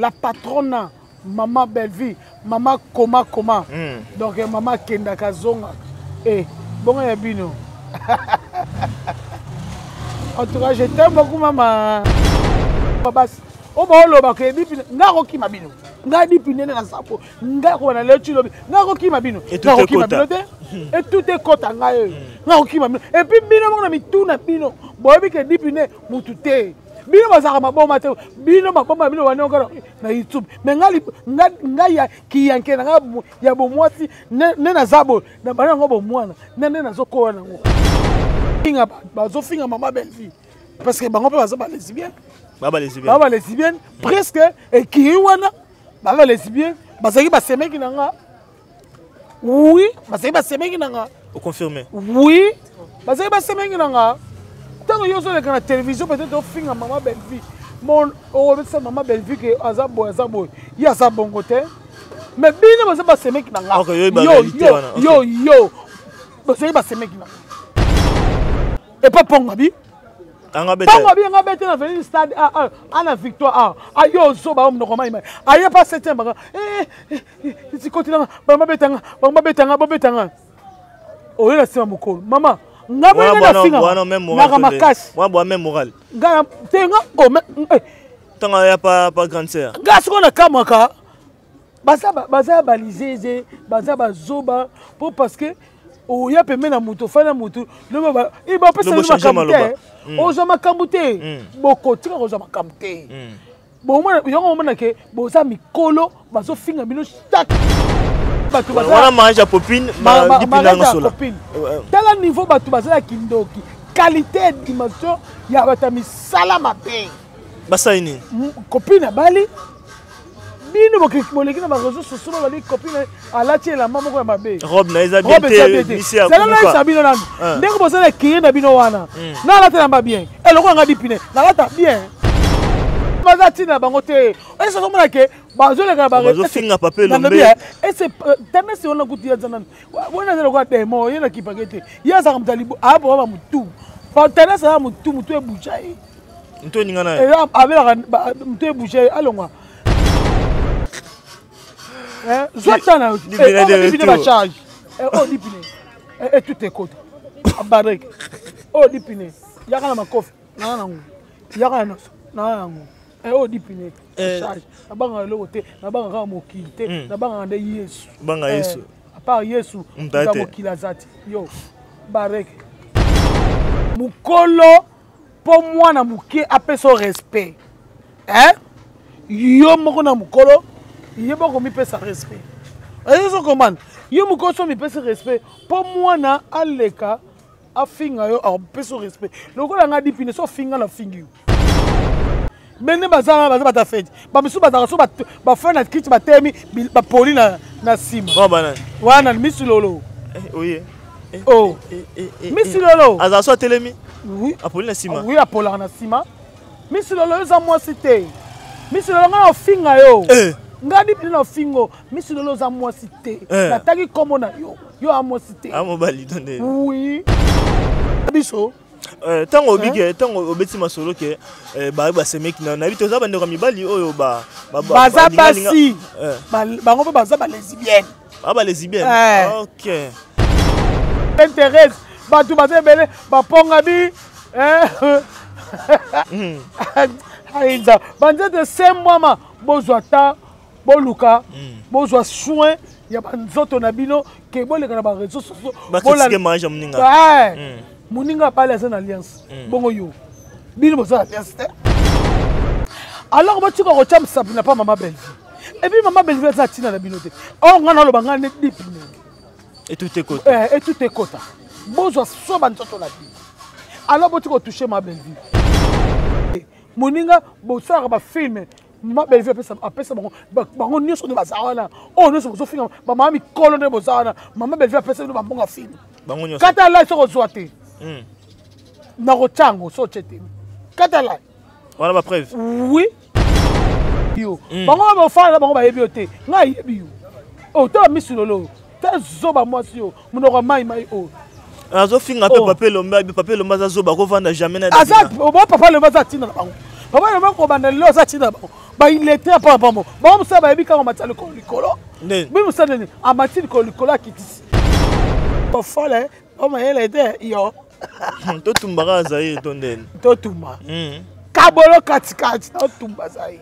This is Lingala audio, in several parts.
la patronne, maman Belleville, maman Koma. Donc maman Kenda Kazonga. Eh, bon et bino. En tout cas, je t'aime beaucoup maman. Oh bah on l'a que dit nga roki mabino. Nga dit pine na sapo. Nga ko na le tu lobi. Nga roki mabino. Et tout est kota. Et tout est kota nga yo. Nga roki mabino. Et puis bino mo na mituna bino. Boyebi ke dit pine mutute. Bino bazaka maboma te. Bino maboma bino wana ngara na YouTube. Mais nga ya ki yanke na ya bomwati ne na zabo. Na bana ngo bomwana. Ne na zoko na ngo. Finga bazo finga maman Belleville. Parce que bango pe bazo ba lesbienne. Baba lesbienne. Presque et qui wana baba lesbienne bazaki ba semeki nanga. Oui, bazaki ba semeki nanga. Vous confirmez? Oui, bazaki ba semeki nanga. Tant que yo so na télévision peut-être au finga maman Belleville. Mon o ça maman Belleville que azabo. Ya za bongo te. Mais bino bazaki ba semeki nanga. Yo. Bazaki ba semeki nanga. Et pas pongabi. Pango bien bête na venir stade à la victoire ayo so ba on normal ayo pas septembre si continue ba betanga o ela sema mukolo mama ngaba na finga na makasi moi bois même moral nga tenga o tanga ya pas grande sœur nga siko na kamaka baza baliseze baza bazoba pour parce que o ya pembe na muto fana muto le ba il ba pesa makamute ozo makamute boko tika ozo makamute bon moi yo ngomona ke boza mikolo bazo finga bino stack batu baza wana manja popine ma dipina ngasola tala niveau batu baza kindoki qualité dimension ya batami salama pe basaini copine bali bino bokoleki na réseaux sociaux bali copine alati la maman ko mabe robe na ezabité misi ya kuka c'est là bino nando ndeko bosala kiye na bino wana na alati na bien et loko nga dipine na alata bien bazati na bango te et ça tomona ke bazoleka ba bazo finga papier lombe et c'est tellement si on a goûté ya zanan wana zelo kwa demo yena kipakete ya za kamtalibu abo ba mutu pa tellement ça mutu e bouchaye nto ningana et avec mutu e bouchaye alongwa Zotana, on charge. Oh, dipine. Et tout est côté. Abarek. Oh, dipine. Yaka na makofi. Na ngo. Yaka na ngo. Oh, dipine. Charge. Abanga le côté, na banga ka mokite, na banga nde Yesu. Banga Yesu. À part Yesu, na mokila zati. Yo. Barek. Mukolo pour moi na muke apé son respect. Yo moko na mukolo il y a beaucoup de respect. Et ça comment? Il y a beaucoup de respect. Pour moi na aleka a finga yo a peu de respect. Le gars nga dipine so finga la fingi. Bene baza ta fête. Ba misu ba fa na kiti ba temi ba poli na sima. Ba banana. Wana misu lolo. Oui. Oh. Misu lolo. Aza so telemi. Oui. A poli na sima. Oui, a poli na sima. Misu lolo za moi cité. Misu lolo nga finga yo. Ngadi pina fingo misi lolo za moi cité nataki komo na yo a moi cité amobali donné oui biso tango obige tango obeti masolo ke ba semeki na bito za bande ko mibali oyo baza basi bango pe baza ba lesbienne ba lesbienne OK intéresse batu baza bele ba ponga bi ainza bande de 5 mois bozwata boluka bozwa soin ya banzoto na bino ke boleka na ba réseaux sociaux bolaka manja muninga muninga pale za alliance bongo yo bino boza alliance te alors ba tiko ko chamsa na pa maman Belleville et puis maman Belleville za tina na bino te oh ngana lo banga ne dipine et tout est kota et tout est kota bozwa so banzoto na bino alors bo tiko toucher maman Belleville muninga bosaka ba film maman Belleville apesa bango nyonso ne bazawana oh nyonso bozofinga mama mikolo ne bozawana maman Belleville apesa bino bambonga film bango nyonso kata la soko zwa te na kochango so chete kata la voilà ma preuve oui yo bango ba fala bango ba yebi te nga yebi yo oh to misulolo te zoba mwasi yo munoko mai oh azo finga pe papier lomba za zoba ko vanda jamais na azat o papa le baza tina bango papa le mako banda lo za tina bango ba il était pas bon bon ça ba yebi ka matali ko likolo mais ça nani amatili ko likolo kitisi ba fole o ma ele était yo to tumbaka zaire to ndene to tumba kabolo katikati to tumba zaire.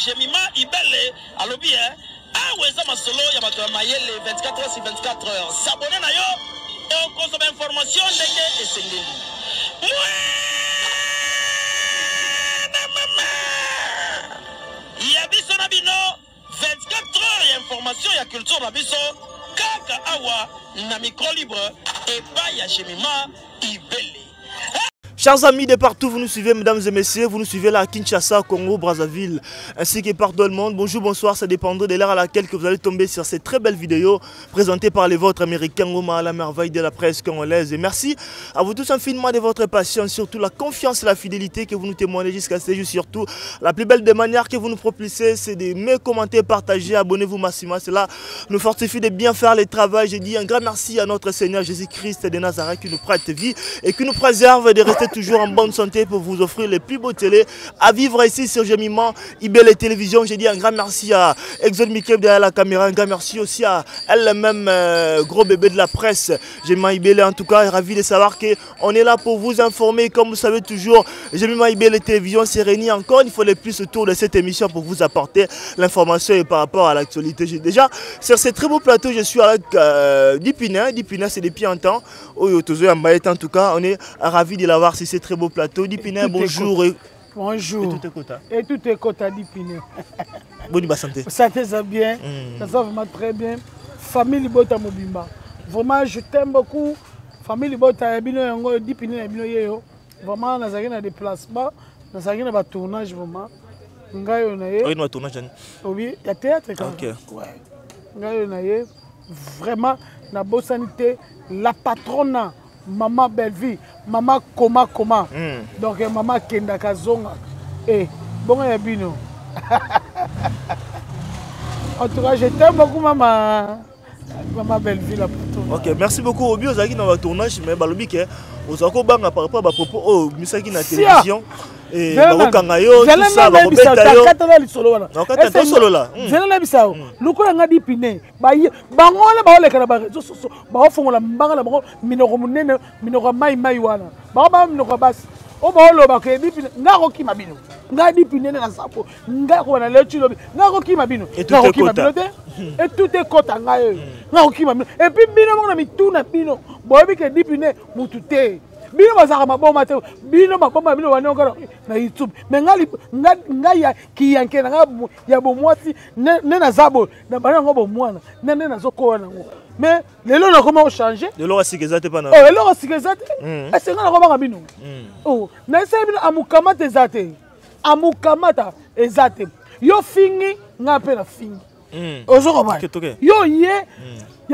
Jemima Ibele alobi aweza masolo ya bato ya mayele 24 heures sur 24 heures. S'abonner na yo o consomme information ndenge esengeli. Ya biso na bino 24 heures ya information ya culture na biso kaka awa na micro libre et pas ya Jemima Ibele. Chers amis de partout, vous nous suivez, mesdames et messieurs, vous nous suivez là à Kinshasa, Congo, Brazzaville, ainsi que partout dans le monde. Bonjour, bonsoir, ça dépendra de l'heure à laquelle que vous allez tomber sur cette très belle vidéo présentée par les vôtres américains, à la merveille de la presse congolaise. Et merci à vous tous infiniment de votre patience, surtout la confiance et la fidélité que vous nous témoignez jusqu'à ce jour. Surtout, la plus belle des manières que vous nous propulsez, c'est de me commenter, partager, abonnez-vous massivement. Cela nous fortifie de bien faire le travail. Je dis un grand merci à notre Seigneur Jésus-Christ de Nazareth qui nous prête vie et qui nous préserve de rester toujours en bonne santé pour vous offrir les plus beaux télés à vivre ici sur Jemima Ibele Télévision. Je dis un grand merci à Exode Mikem derrière la caméra, un grand merci aussi à elle-même, gros bébé de la presse, Jemima Ibele. En tout cas, ravi de savoir qu'on est là pour vous informer. Comme vous savez toujours, Jemima Ibele Télévision s'est réunie encore une fois de plus autour de cette émission pour vous apporter l'information et par rapport à l'actualité. Déjà, sur ce très beau plateau, je suis avec Dipina. Dipina, c'est depuis un temps. En tout cas, on est ravis de l'avoir sur ce très beau plateau. Dipina, bonjour. Bonjour. Et tout est quota. Et tout est quota Dipina. Bonne santé. Santé, ça bien. Ça va vraiment très bien. Famille Libota Mobimba. Vraiment, je t'aime beaucoup. Famille Libota Dipina. Vraiment, nous avons des déplacements. Nous avons des tournages. Vraiment. Oui, nous avons tournage. Oui, il y a théâtre. Ok. Ouais. Vraiment, la bonne santé. La patronne. Maman Belleville, maman Koma. Donc maman Kenda Kazonga. Eh, bon yabino. En tout cas, je t'aime beaucoup maman Belleville la patronne. Ok, merci beaucoup. Obi ozaki dans le tournage, mais balobi ke ozako banga par rapport à propos oh misaki na télévision. Et bakokangayo tout ça bakobeta yo. Katala lisolo wana. Non, katala solo là. Zela bisao. Lukola ngadi pine. Bangola ba oleka na ba so ba ofongola mbanga la bango minoko munene minoko mai wana. Ba minoko basi. O ba oloba ke dipine ngako kima bino. Ngadi pine na sapo. Ngako na lechi lobi. Ngako kima bino. Ngako kima bino te. Et tout est kota ngayo. Ngako kima bino. Et puis bino na mituna bino. Boyebi ke dipine mutute. Bino bazaka maboma te bino maboma bino wanongana na YouTube mais ngai ya kiyanke na ya bomwati ne na zabo na bana ngo bomwana ne na zokola nango mais lelo na comment changer lelo asikeza te pana oh lelo asikeza te esenga na koma bino oh na esa bino amukamata ezate amukamata ezate yo fingi ngape na fingi ozoko ba yo ye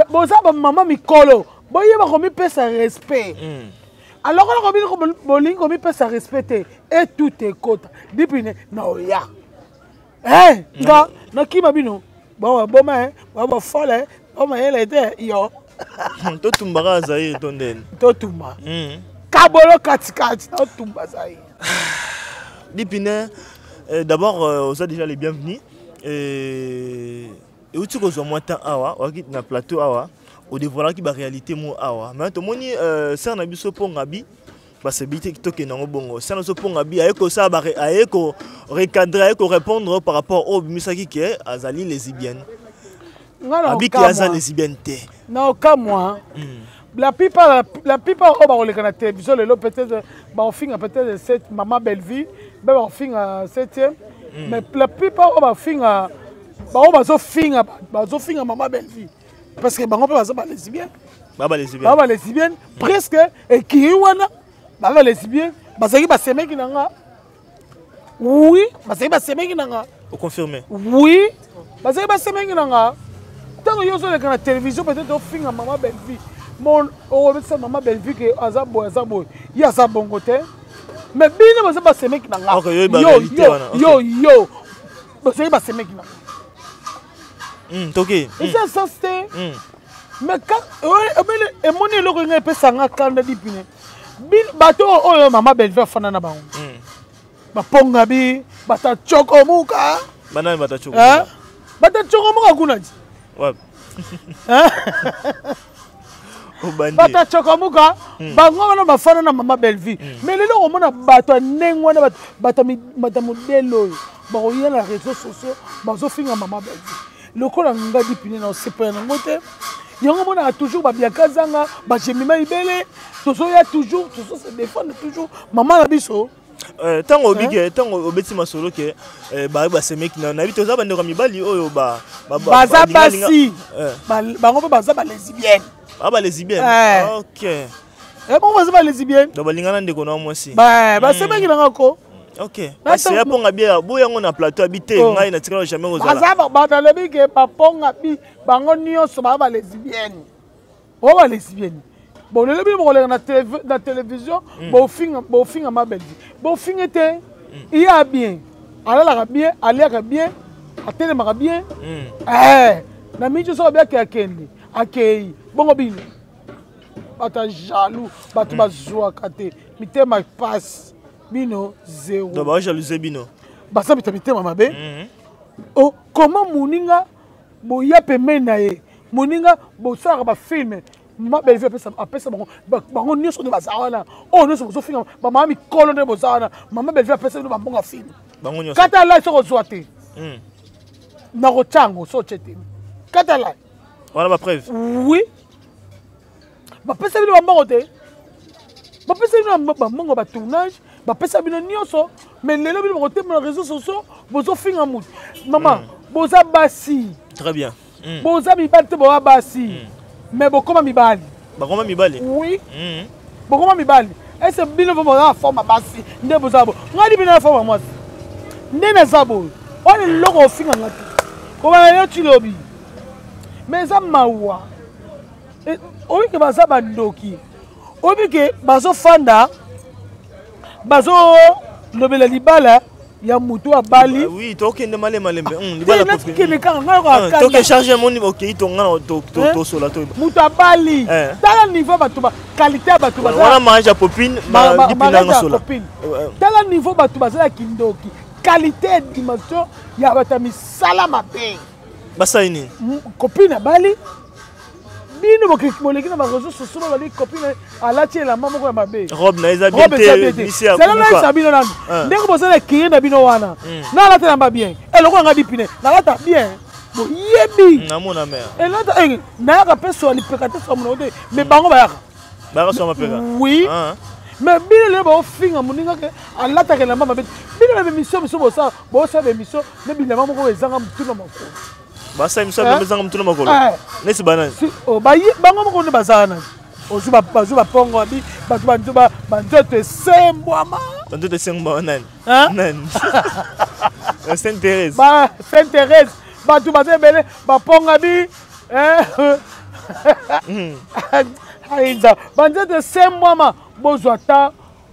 boza ba mama mikolo boye ba komi pesa respect. Alors on a mis ça respecter et tout est côte. Depuis non ya. Eh, na qui m'a bino. Bon bon folle, bon elle était yo. To tumbaka zaire to ndene. To tumba. Kabolo katikati to tumba zaire. Dipina, d'abord on a déjà les bienvenus et où tu causes moi temps awa, na plateau awa. Au dévoiler qui la réalité mo awa mais to moni ça na biso pongabi parce que bité to ke nango bongo ça na so pongabi ayeko ça ba ayeko recadrer ayeko répondre par rapport au misaki ke azali lesbienne ngala abi ki azali lesbienne te na ka moi La plupart on va la télévision, peut-être peut-être 7 maman belle vie, ben on finit à 7e, mais la plupart on va finir maman belle vie parce que on peut pas lesbienne. Baba lesbienne presque et qui wana baba lesbienne, bazaki ba semeki nanga. Oui, bazaki ba semeki nanga. Vous confirmez? Oui, bazaki ba semeki nanga. Tant yo sur la télévision peut-être on finit maman belle vie. Mon ça maman belle vie que azabo il y a ça bon côté mais bien mais ça pas c'est mec nanga yo mais c'est pas c'est mec OK et ça c'était mais quand et mon est le ngé pesa nga kanda dipine bin bato oyo maman belle vie fana na bango ba ponga bi bata choko muka banani bata choko muka kuna ji ouais bata chokamuka bango wana bafana na mama belle vie mais lelo komona bato nengwana bato modelo ba koyela na réseaux sociaux bazo finga mama belle vie lokola nga dipine na sepena na ngote yango mona toujours ba biaka zanga ba jemima ibele tozo ya toujours tozo se défendre toujours maman na biso tango obeti masolo ke ba semeki na bito za bande ko mibali oyo baza basi bango baza ba lesbienne. Ah bah lesbienne. OK. Et bon vas-y ba lesbienne. Donc balingana ndeko na moi aussi. Bah semeki na ngako. OK. Parce ya ponga bien boya ngo na plateau habité ngai na tikala jamais ozala. Baza ba talebi ke pa ponga bi bango nyonso ba lesbienne. O ba lesbienne. Bon le bi mo na télévision bo finga ma belle. Bo finga te il y a bien. Alala bien, aliaka bien, atelemaka bien. Na mijo so bien ke akende. Akei bongo bino bata jaloux batu bazwa kate mitema passe bino zéro donc ba jalouser bino basa mitema mabe oh comment muninga boya pemena na ye muninga bosaka ba film ma belle vie apesa bango nyonso ne bazawana oh nyonso bozo finga ba mama mikolo ne bozawana mama belle vie apesa bino bambonga film bango nyonso kata la so kozwa te na kochango so chete kata la. Voilà ma preuve. Oui. Ba pesa bino bambongo te. Ba pesa bino bambongo ba tournage, ba pesa bino nyonso, mais lelo bino côté na réseaux sociaux, bozo finga mout. Maman, boza basi. Très bien. Boza mibali te boza basi. Mais bokoma mibali. Bakoma mibali. Oui. Bokoma mibali. Et c'est bino boza forme basi. Nde boza bo. Ngadi bino na forme moi. Nde na zabo. On le logo finga ngati. Koma yo tilobi. Mais ça mawa obi ke baza bandoki obi ke bazo fanda bazo lobela libala ya mutu abali oui tokende malembe libala pour que les kan ngaka to ke charger mon niveau ke itonga to sola to mutu abali tala niveau batu ba qualité batu baza wana manja popine ba dipina ngosola tala niveau batu baza kindoki qualité dimension ya batami salama be. Basaini. Copine bali. Bino boleki na ba réseaux sociaux ba li copine alati la maman ko mabe. Robe na ezabité. C'est là ça bino nan. Ndeko bosala kiye na bino wana. Na la tena bien. Et loko nga dipine. Na la ta bien. Bo yebi. Na mona mère. Et là na ka peso ni pekate so mo de. Mais bango ba ya. Ba so ma peka. Oui. Mais bino le ba finga muninga ke alata ke la maman be. Bino le mission so bosa. Bosa be mission. Ne bino maman ko ezanga mutuna mako. Basa imsa bezanga mutuna makolo nesi banani o bayi bango moko ne bazana ozuba pongo bi batu banzoto sembwama banzoto sembwa nani nani Sainte Thérèse Sainte Thérèse batu bazebele baponga bi aiza banzoto sembwama bozwa ta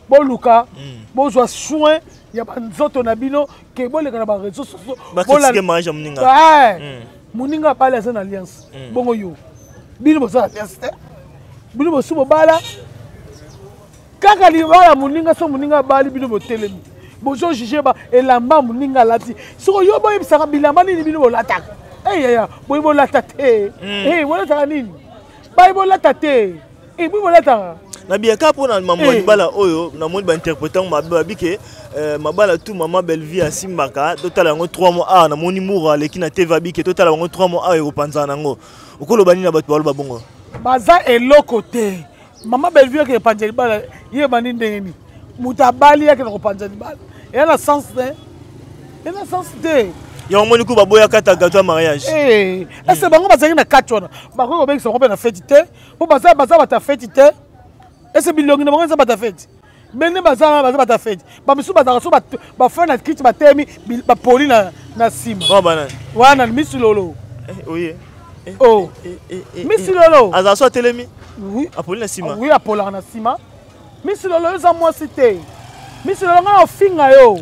boluka bozwa soin ya banzoto na bino ke boleka na ba réseaux sociaux bolake manja muninga muninga pale za alliance bongo yo bino boza alliance te bino bosubo bala kaka libala muninga so muninga bali bino botelemi bozo juger ba elamba muninga lati soko yo boye bisaka bilamba nini bino bolataka ya boye bolata te bolata nini boye bolata te boye bolata na biaka pona maman libala oyo na moni ba interprétant mabike mabala tout maman belle vie asimbaka total yango 3 mois na moni moura leki na TV bike total yango 3 mois e opanza nango okolo bani na bato balo babongo baza eloko te mama Bellevue ke panjeli bala ye bani ndengeni mutabali yake na kopanjeli bala et la sens de ya omoni ku baboya kata gâteau mariage est-ce bango bazaki na katona bako ko bekisa ko pe na fête te po baza bata fête te est-ce bilongi na bango za bata fête bene baza bata fête ba misu baza so ba fa na kiti batemi ba poli na sima ba bana wana misu lolo oui oh misu lolo aza so telemi oui apoli na sima oui apola na sima misu lolo za moi cité misu lolo nga finga yo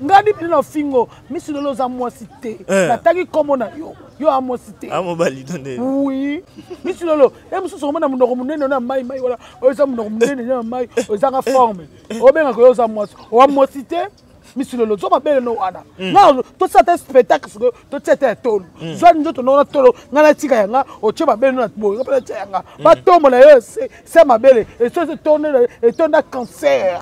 ngadi pina fingo misu lolo za moi cité nataki komo na yo a moi cité amo bali donde oui misu lolo musu so mona munoko munene na mai wala o za munoko munene na mai o za nga forme o benga ko yo za moi o moi cité misu lolo zo mabele no ana na to sata spectacle to tete tolo zo ndoto no tolo ngala tika yanga o che mabele no bo ngapela che yanga ba tombo na yo se mabele et so se tourner et tonda cancer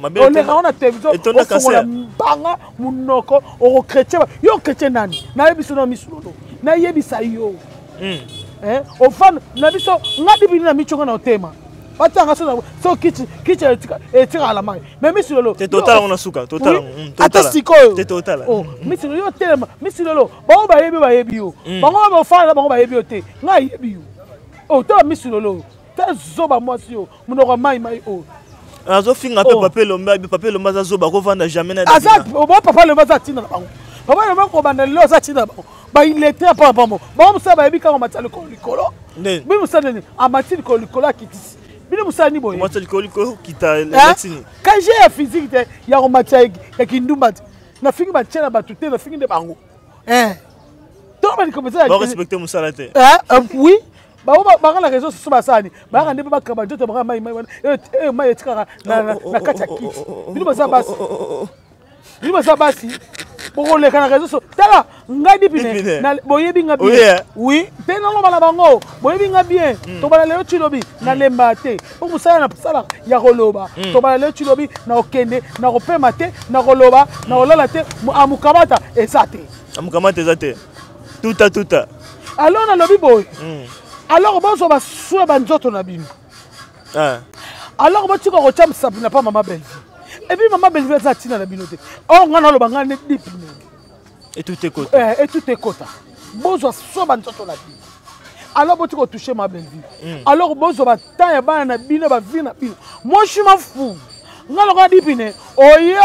on est on a télévision et cancer banga munoko o chrétien yo chrétien nani na yebiso no misu lolo na yebisa yo o fan na biso ngadi bini na michonga na otema batanga so kichi etira la mai mais misu lolo te total on a suka total atasiko te total oh misu lolo telema misu lolo ba yebi yo bango ba fala bango ba yebi yo te nga yebi yo oh to misu lolo te zoba mwasi yo munoko mai o azo finga pe papier lomba za zoba ko vanda jamais na azat bo papa lomba za tina na bango papa lomba ko banda lo za tina bango ba il était pas bango bango sa ba yebi ka matsa le likolo bi musana ni amati le likolo kitisi bino musani boye matsa le likolo kita latini quand j'ai physique ya ko matsa ya kindumba na fingi ba tshela ba tuté na fingi de bango to ba ko matsa ba respecter musala te oui ba la réseau sur basani ba ka ndebe ba ka ba joto ba mai mai etika na kati ya kiti bino baza basi boko le kana réseau so tala ngadi bine na boyebi nga bien oui te nango bana bango boyebi nga bien to bana leo chilobi na lemba te po musala na sala ya koloba to bana leo chilobi na okende na kopema te na koloba na olala te amukamata ezate tuta alors na lobi boy alors bozo ba soa ba nzoto na bino alors botika ko chamsa na pa mama Bellevue et puis maman Bellevue za tina na bino te oh ngana lo banga ne dipine et tout est kota bozo soa ba nzoto na bino alors botika toucher ma Bellevue alors bozo ba tanya bana na bino ba vie na bino moi je m'en fous ngana ko dipine oye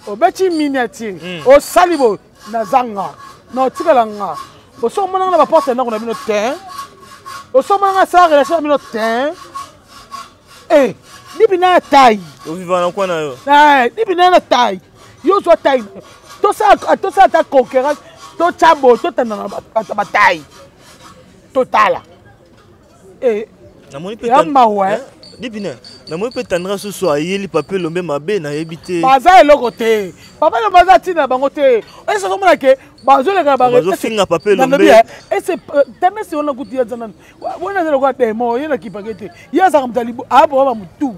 obeti miniature o salibo na zanga na tikala nga au sommet on va porter on a mis notre terre au sommet on a ça relation mis notre terre dipina taille au vivant en quoi na yo dipina taille yo so taille to ça ta concurrence to chabo to tana ba taille totala na moni pe dipina na moi peut tendre ce soir yeli papier lombe mabe na yebité baza eloko te papa le baza tina bango te et ça comme que bazo le ka ba bazo finga papier lombe et c'est tellement si on a goûté zanan wona zelo kwa demo yena kipagete yaza kamtali abo ba mutu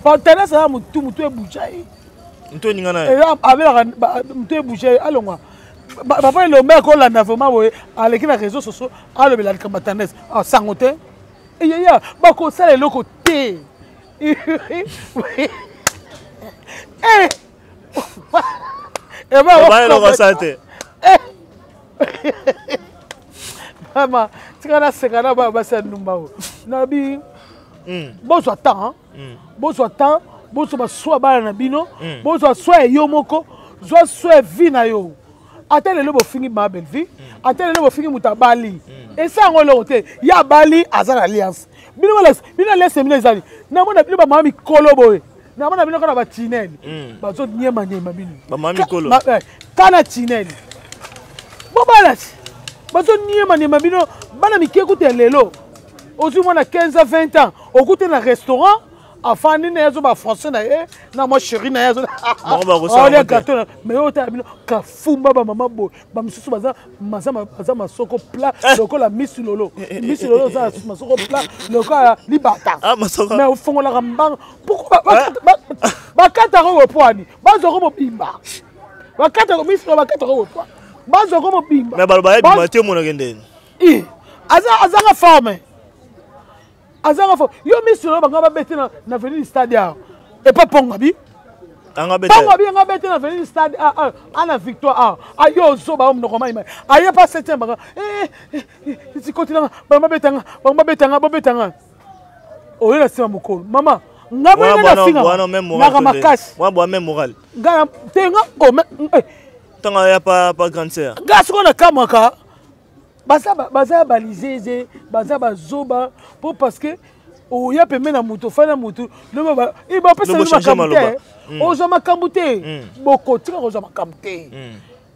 pa tellement ça mutu e bouchaye nto ninga na et avec mutu e bouchaye alongwa papa le mec ko la na vraiment boye avec les réseaux sociaux alo bela kamatanes sangote et ya ba ko sala eloko te Maman, tu as la basa numao. Nabi, bozo temps, bozo soit bala na bino, bozo soit yomoko, soit vina yo. Attends le fingi ma Bellevue, attends le fingi mutabali. Et ça on l'autre, ya bali azar alliance. Bino laisse les amis. Na mona bino ba mami koloboy. Na mona bino kana ba tinel. Bazo nyema bino. Ba mami kolo. Kana tinel. Bobalati. Bazo nyema bino bana mikekuta lelo. Ozu mona 15 à 20 ans, okute na restaurant. Enfin, ni na ba français na ye, na mo chéri na yazo. Oh les gâteaux, mais o ta bino ka fumba ba mama bo. Ba msusu baza masoko plat, lokola misu lolo. Misu lolo za masoko plat, lokola libata. Ah masoko. Mais au fond la rambang, pourquoi ba kata ro poani. Ba zo ko bimba. Ba kata ko misu ba kata ro poani. Ba zo ko bimba. Mais ba ba bimba te mo na gende. Aza nga forme. azanga fo yo misolo banga ba bete na venir stade ya et pas pongabi anga bete anga bete na venir stade ana victoire ayo zo ba mno koma ima aye pas 7e banga ti continent banga betanga oyo na sima mukolo mama ngaba na finga bwana même moral ngana tenga o tanga ya pas grande sœur ngasi kona kamaka baza baliseze baza bazoba po parce que oya pembe na mutu fana mutu loba ba pesa makamute ozo makamute boko tika ozo makamute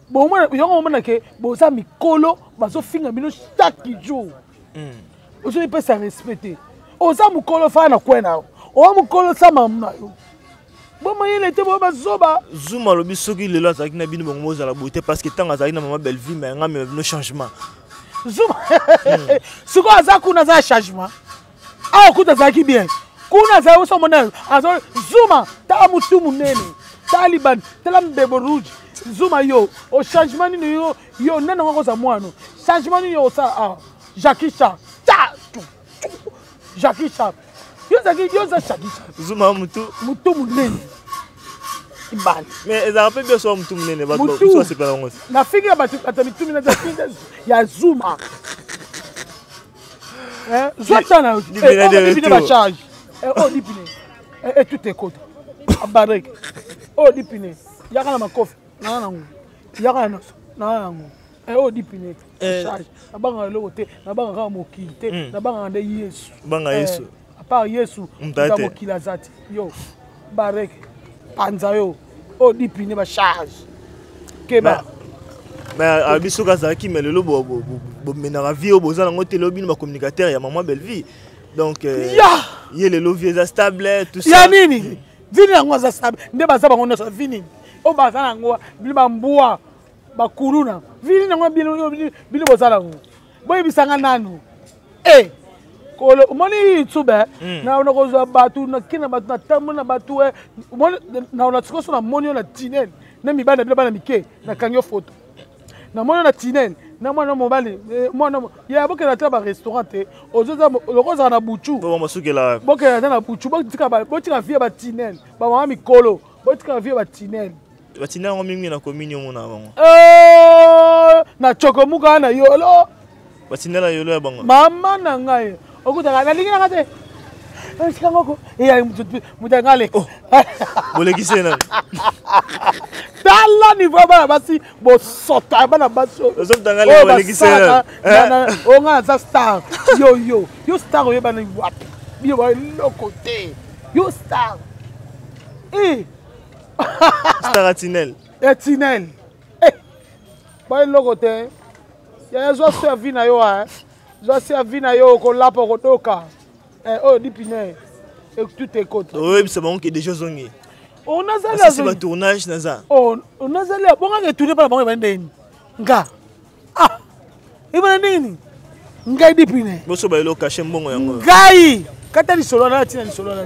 bo mona yongo mona ke boza mikolo bazo finga bino chaque jour ozo pesa respecter oza mukolo fana kwena o mukolo sama mna yo bon moyen était bon bazoba Zuma lobi soki lelo azaki na bino bongo za la beauté parce que tanga azaki na maman belle vie mais nga me no changement Zuma siko azakuna za changement ah kuta zaki bien kuna za uso monel azo Zuma ta mutu munene Taliban tela mbebo rouge Zuma yo o changement ni yo nana ngoko za mwano changement ni yo sa Jackie Chan Jackie Chan yo za Jackie Chan Zuma mutu munene ibali mais ils rappellent bien so mutu munene ba so c'est pas ngos na figure ba mitu munene za ya Zuma Zouatana, on dit la charge. On dit pine. Et tout est côté. Abarek. On dit pine. Y'a ma coffre. Non. Y'a nos. Non. Et on dit pine. Charge. Abanga l'autre. Abanga mokite. Abanga de Yesu. Banga Yesu. À part Yesu. Mta mokila zati. Yo. Barek. Panzayo. On dit pine ba charge. Keba. Mais abiso kazaki mais le bo menara vie au bozana ngote lobi ma communicateur ya maman belle vie donc yé le lovier za stable tout ça ya nini vini yango za stable nde baza bango na vini o baza ngo bilba mbua bakuruna vini yango bino bozala ngo boy bisanga nanu kolo moni tsube na ona kozwa batu na kina batu na tamu na batu na ona tsikoso na moni na tinel na mibanda bila bana mike na kanyo photo na mona na tinel na mwana mobali mwana ya boke na taba restaurant ozoza lokoza na buchu bo masukela boke na buchu botika via ba tinel ba mama mikolo botika via ba tinel ngo mingi na commune mona bango na chokomuka na yolo ba tinela yolo ya bango mama na ngai okuta na lingi na kate ngoko ya mutangale bolekise na tala ni baba basi bo sota bana baso tangale bolekise na onga za star yo star yo bana wapi bio ba lokote yo star star tinel ba lokote ya zo servi na yo zo servi na yo ko lapo ko toka dipine et tout est côté. Oui, c'est bon que déjà zongi. On a ça là. C'est un tournage naza. On a ça là. Bon, on a tourné par bon ben nga. Ibana nini? Nga dipine. Boso ba lo caché mbongo yango. Ngai. Kata ni solo na tina ni solo na.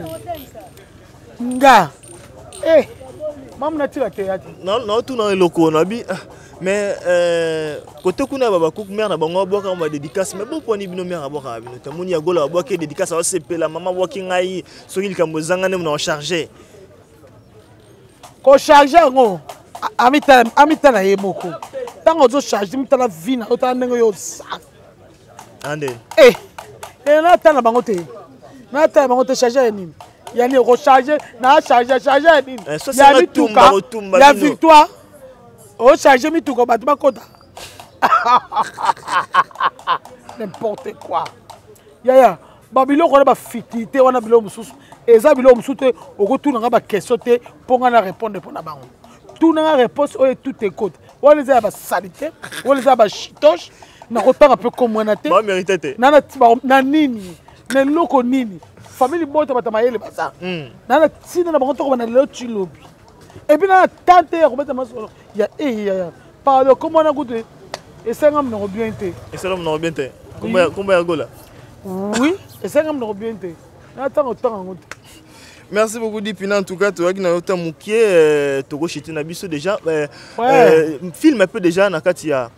Nga. Mam na tira théâtre. Non, tout dans le loko na bi. Mais côté kuna baba cook mère na bango boka on va dédicace mais bon poni bino mère aboka bino tamoni ya gola boka dédicace au CP la maman boki ngai soki likambo zanga ne mo charger ko charger ngo amita na yemoko tango zo charger mitala vina ota nengo yo sa ande na tana bango te na tana bango te charger nini yani ko charger na charger nini ya bituka ya victoire oh chargé mi tout comme battement kota n'importe quoi ya babilo ko ba fikité wana bilo mususu eza bilo mususu oko tout nga ba question te pour nga répondre pour na bango tout nga réponse o tout écoute wana za ba salité wana za ba chitoche na ko un peu comme moi te ba mérité te na nini na loko nini famille bote batamayele baza na tina na bango to ko na lelo chilobi. Et puis là, tante, il y a pardon, comment on a goûté? Et c'est un homme non bien été. Et c'est un homme non bien été. Combien il y a gola? Oui, et c'est un homme non bien été. Attends, autant. Merci beaucoup Dipina en tout cas toi qui n'a autant moukié Togo Chiti Nabiso déjà film un peu déjà Nakatia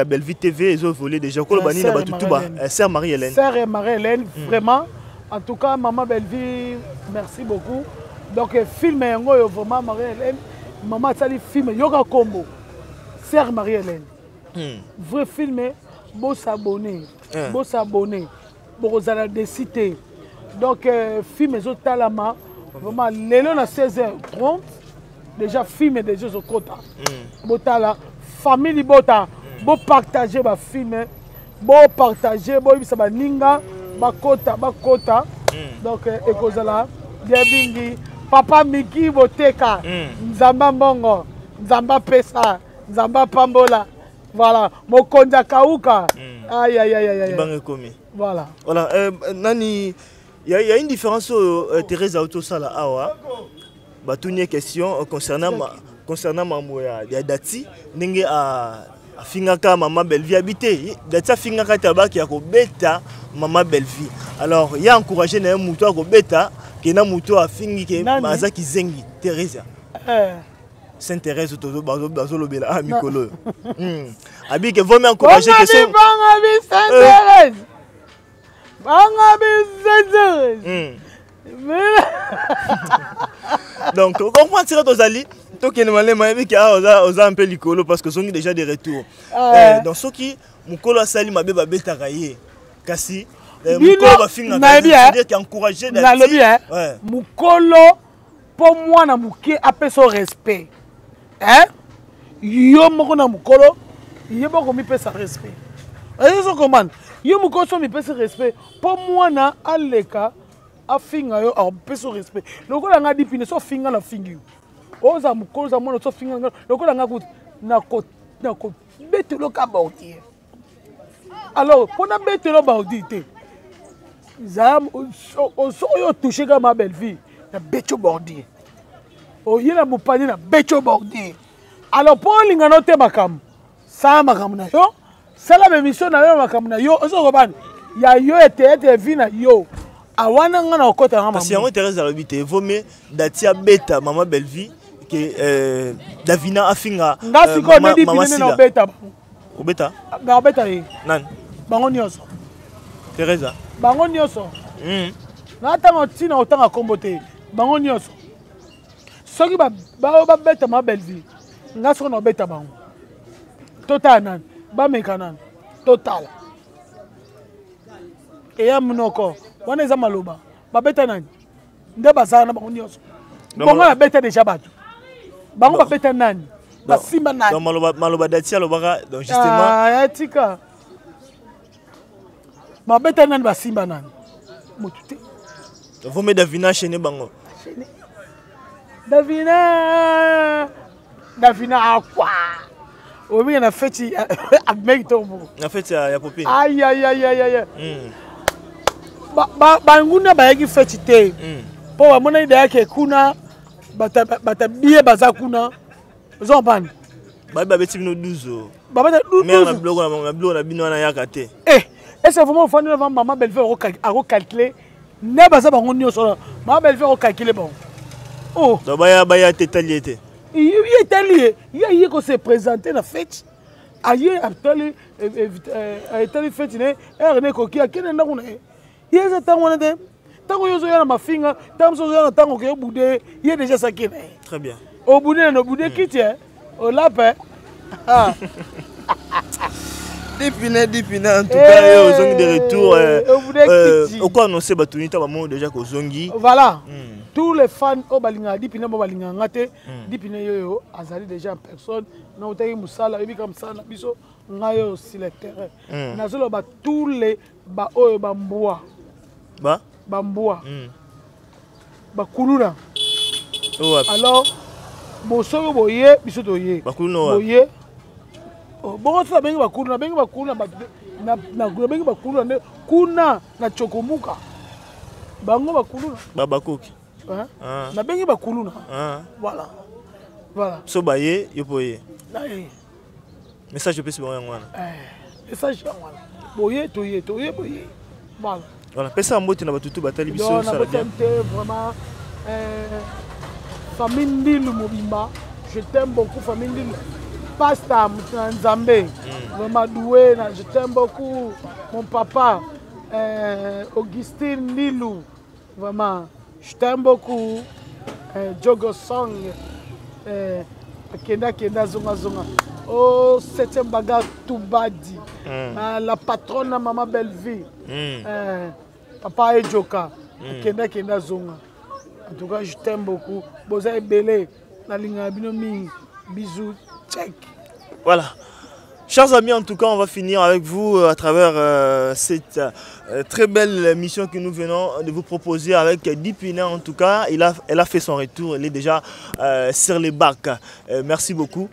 Bellevue TV ils ont volé déjà Kolobani na batutuba Sœur Marie-Hélène. Sœur Marie-Hélène vraiment En tout cas, Maman Belle-Vie, merci beaucoup. Donc, film vraiment Marie-Hélène. Maman Sali film Yoga Combo. Sœur Marie-Hélène. Vrai film, beau s'abonner. Beau s'abonner. Beau s'abonner. Citer. Donc, film Zotalama. Vraiment, l'élan à 16h30. Déjà, film déjà au côté. Botala. Famille Bota. Beau partager ma film. Beau partager. Beau ça va ninga. Bakota. Donc, Ekozala. Bienvenue. Papa Miki Boteka. Nzamba Mbongo. Nzamba Pesa. Nzamba Pambola. Voilà. Mokonja Kauka. Aïe, aïe, aïe, aïe. Voilà. Voilà. Nani, il y a une différence Thérèse Autosala Awa. Une question concernant Mamouya Dati. Ninge a Fingaka Maman Belle-Vie habité. Dati Fingaka Tabaki a beta Maman Belle-Vie. Alors, il y a encouragé un mouton à beta. Qui est un mouton à Fingi Mazaki Zengi. Thérèse. Sainte-Thérèse Bazolobela à Mikolo. Abi que vous m'encouragez que c'est Sainte-Thérèse. Donc, comment tirer aux alliés? Toi qui est un peu l'icolo parce que sont déjà des retours. Dans ce qui, mon colo a sali ma bébé Betaraye. Kassi, mon colo va finir c'est-à-dire qui encouragé d'être. Mon colo, pour moi, na mouké appelle son respect. Hein? Yo moko na mon colo, yo moko mi pesa respect. Est-ce comment? Yo mon colo mi pesa respect. Pour moi na aleka a finga yo a pesa respect. Le colo nga dipine so finga na fingi. Oza mon colo za mona so finga le colo nga na ko bete lo ka bordier. Alors, pour na bete lo bordier te. Zam so yo toucher ka ma belle vie. Na bete bordier. Oh, il y a mon panier na bête au bordier. Alors, pour l'ingano te makam, ça makam na yo, ça la mission na yo makam na yo, ozo roban, ya yo ete vina yo. Awana ngana okota ngama. Parce que moi Thérèse à l'habité, vaut mieux datia beta Maman Belle-Vie que Davina afinga. Ngasi ko ne di bine na beta. O beta? Ba beta yi. Nan. Bango nyoso. Thérèse. Bango nyoso. Na tanga tina otanga kombote. Bango nyoso. Ce qui va bête ma belle vie, n'a ce qu'on a bête à bon. Total, ba mécanan, total. Et à mon corps, on est à Maloba, ba bête à nan, de bazar na bon yos. Bon, la bête déjà battu. Bango ba bête à nan, ba simba nan. Donc Maloba datia lobara, donc justement. Ah, tika. Ba bête à nan ba simba nan. Motute. Vous me Davina chaîne bango. Davina à quoi? Oui, il y a une fête à Mexico. La fête à Popine. Aïe, aïe, aïe, aïe, aïe. Banguna baigi fête. Pour mon idée que kuna bata billet bazakuna. Zomban. Baba beti bino 12. Baba 12. Mais na bloc na bino na yakate. Est-ce que vraiment fani avant Maman Belle-Vie a calculé ne baza bango nyoso. Maman Belle-Vie a calculé bon. Oh, donc baya tétaliété. Il est allé, il a se présenter la fête. Ailleurs actuellement est fête né, René Koki a quel endroit on est. Il est temps on est. Tant que yo na mafinga, tant so yo na tango ke boudé, il est déjà saké. Très bien. Au boudé no boudé kiti au lapin. Ah. Dipine en tout cas aux zongi de retour au quoi annoncer batunita maman déjà ko zongi. Voilà. Tous les fans au balinga dipine mo balinga ngate dipine yo azali déjà en personne na otaki musala ebi comme ça na biso ngayo sur le terrain. Nazolo ba tous les ba oyo bamboa. Bamboa. Ba kuluna. Alors bosoyo boye biso toye. Ba kuluna. Boye. Bon ça bengi ba kuluna na bengi ba kuluna kuna na chokomuka. Bango ba kuluna. Babakoki. Na bengi ba kuluna. Voilà. Voilà. So baye yopoye. Message peut se voir ngwana. Message ngwana. Boye toye boye. Voilà. Voilà, pesa mbote na batutu batali biso ça la bien. Vraiment famille Ndilu Mobimba, je t'aime beaucoup famille Ndilu. Pasta Nzambe. Vraiment doué, je t'aime beaucoup mon papa. Augustine Nilou, vraiment, je t'aime beaucoup. Jogo Song, Kenda Zonga Zonga. Oh, 7e bagarre Toubadi, la patronne de Maman Belle-Vie, Papa Ejoka, Kenda Zonga. En tout cas, je t'aime beaucoup. Boza Ebele, la ligne Binomi, bisous, check. Voilà. Chers amis, en tout cas, on va finir avec vous à travers cette très belle mission que nous venons de vous proposer avec Dipina. En tout cas, elle a fait son retour, elle est déjà sur les bacs. Merci beaucoup.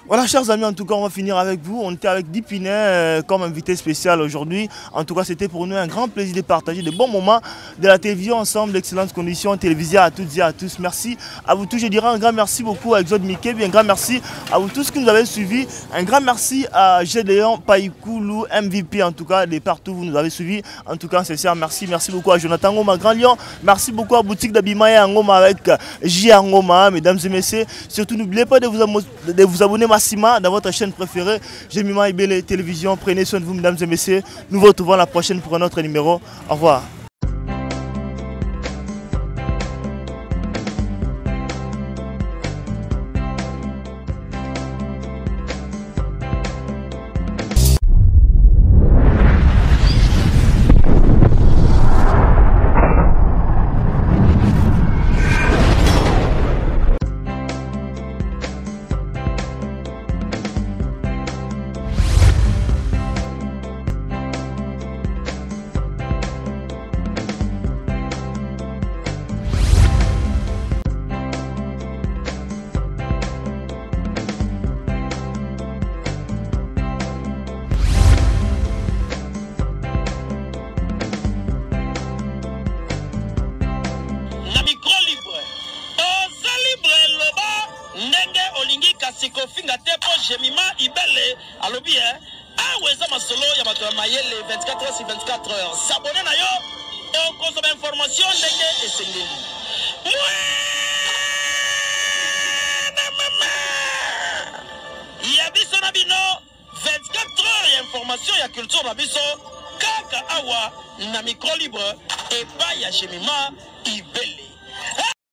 Voilà, chers amis, en tout cas, on va finir avec vous. On était avec Dipina comme invité spécial aujourd'hui. En tout cas, c'était pour nous un grand plaisir de partager de bons moments de la télévision ensemble, d'excellentes conditions télévisées à toutes et à tous. Merci à vous tous. Je dirais un grand merci beaucoup à Exode Mickey, un grand merci à vous tous qui nous avez suivis. Un grand merci à Gédéon Païkoulou, MVP, en tout cas, de partout où vous nous avez suivis. En tout cas, sincère, merci. Merci beaucoup à Jonathan Ngoma, Grand Lion. Merci beaucoup à Boutique d'Abimaya Ngoma avec J. Ngoma, mesdames et messieurs. Surtout, n'oubliez pas de vous abonner Massima dans votre chaîne préférée, Jemima Ibele Télévision. Prenez soin de vous, mesdames et messieurs. Nous vous retrouvons la prochaine pour un autre numéro. Au revoir. Kofinga tepo Jemima Ibele alobi aweza masolo ya bato mayele 24 heures sur 24 heures. S'abonner na yo on consomme information ndenge esengeli. Ya biso na bino 24 heures ya information ya culture na biso kaka awa na micro libre et pas ya Jemima